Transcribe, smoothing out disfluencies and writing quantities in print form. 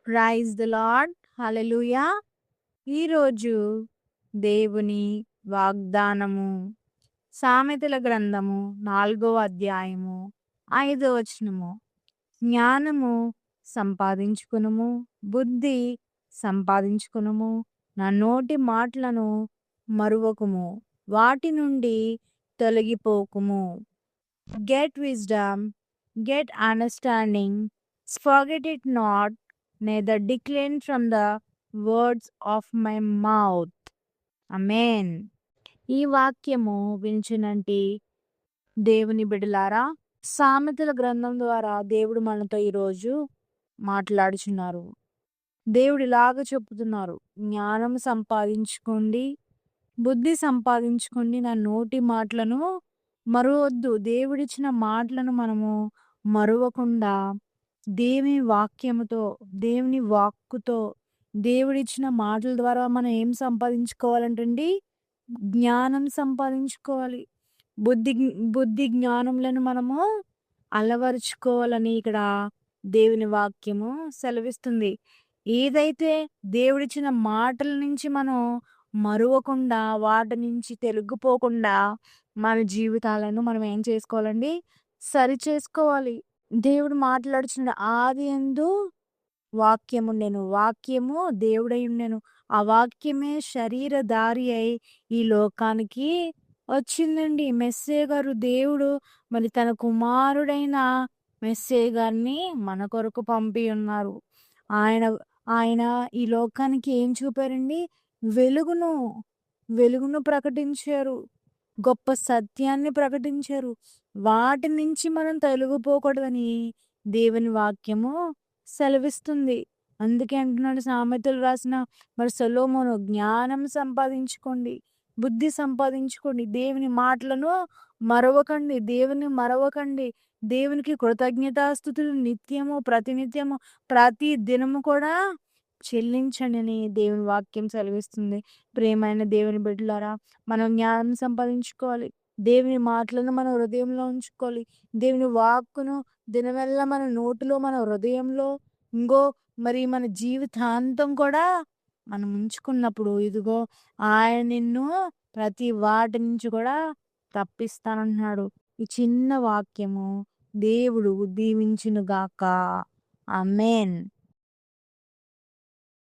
Praise the lord. హల్లెలూయా. ఈరోజు దేవుని వాగ్దానము సామెతల గ్రంథము 4వ అధ్యాయము 5వ వచనము. జ్ఞానము సంపాదించుకునుము, బుద్ధి సంపాదించుకునుము, నా నోటి మాటలను మరువకుము, వాటి నుండి తొలగిపోకుము. Get wisdom, get understanding, forget it not, neither decline from the words of my mouth. అమేన్. ఈ వాక్యము వించునంటి దేవుని బిడ్డలారా, సామెతల గ్రంథం ద్వారా దేవుడు మనతో ఈరోజు మాట్లాడుచున్నారు. దేవుడు ఇలాగ చెప్పుతున్నారు, జ్ఞానం సంపాదించుకోండి, బుద్ధి సంపాదించుకోండి, నా నోటి మాటలను మరువద్దు. దేవుడిచ్చిన మాటలను మనము మరువకుండా దేవుని వాక్యముతో, దేవుని వాక్కుతో, దేవుడిచ్చిన మాటల ద్వారా మనం ఏం సంపాదించుకోవాలంటండి? జ్ఞానం సంపాదించుకోవాలి. బుద్ధి జ్ఞానములను మనము అలవరుచుకోవాలని ఇక్కడ దేవుని వాక్యము సెలవిస్తుంది. ఏదైతే దేవుడిచ్చిన మాటల నుంచి మనం మరువకుండా, వాటి నుంచి తెలుగుపోకుండా మన జీవితాలను మనం ఏం చేసుకోవాలండి? సరి చేసుకోవాలి. దేవుడు మాట్లాడుచున్నాడు, ఆది యందు వాక్యము నేను, వాక్యము దేవుడై ఉండెను, ఆ వాక్యమే శరీరధారి అయి ఈ లోకానికి వచ్చిందండి. మెస్సే గారు దేవుడు మరి తన కుమారుడైన మెస్సే గారిని మన కొరకు పంపి ఉన్నారు. ఆయన ఈ లోకానికి ఏం చూపారండి? వెలుగును ప్రకటించారు, గొప్ప సత్యాన్ని ప్రకటించారు. వాటి నుంచి మనం తొలగిపోకూడదని దేవుని వాక్యము సెలవిస్తుంది. అందుకే అంటున్నాడు సామెతలు రాసిన మరి సొలొమోను, జ్ఞానం సంపాదించుకోండి, బుద్ధి సంపాదించుకోండి, దేవుని మాటలను మరవకండి, దేవుని మరవకండి, దేవునికి కృతజ్ఞతాస్తుతులు నిత్యము, ప్రతినిత్యము, ప్రతి దినము కూడా చెల్లించండి అని దేవుని వాక్యం సెలవిస్తుంది. ప్రియమైన దేవుని బిడ్డలారా, మనం జ్ఞానం సంపాదించుకోవాలి, దేవుని మాటలను మన హృదయంలో ఉంచుకోవాలి, దేవుని వాక్కును దినమెల్లా మన నోటిలో, మన హృదయంలో, మరి మన జీవితాంతం కూడా మనం ఉంచుకున్నప్పుడు ఇదిగో ఆయన నిన్ను ప్రతి వాటి నుంచి కూడా తప్పిస్తానంటున్నాడు. ఈ చిన్న వాక్యము దేవుడు దీవించును గాక. ఆమేన్.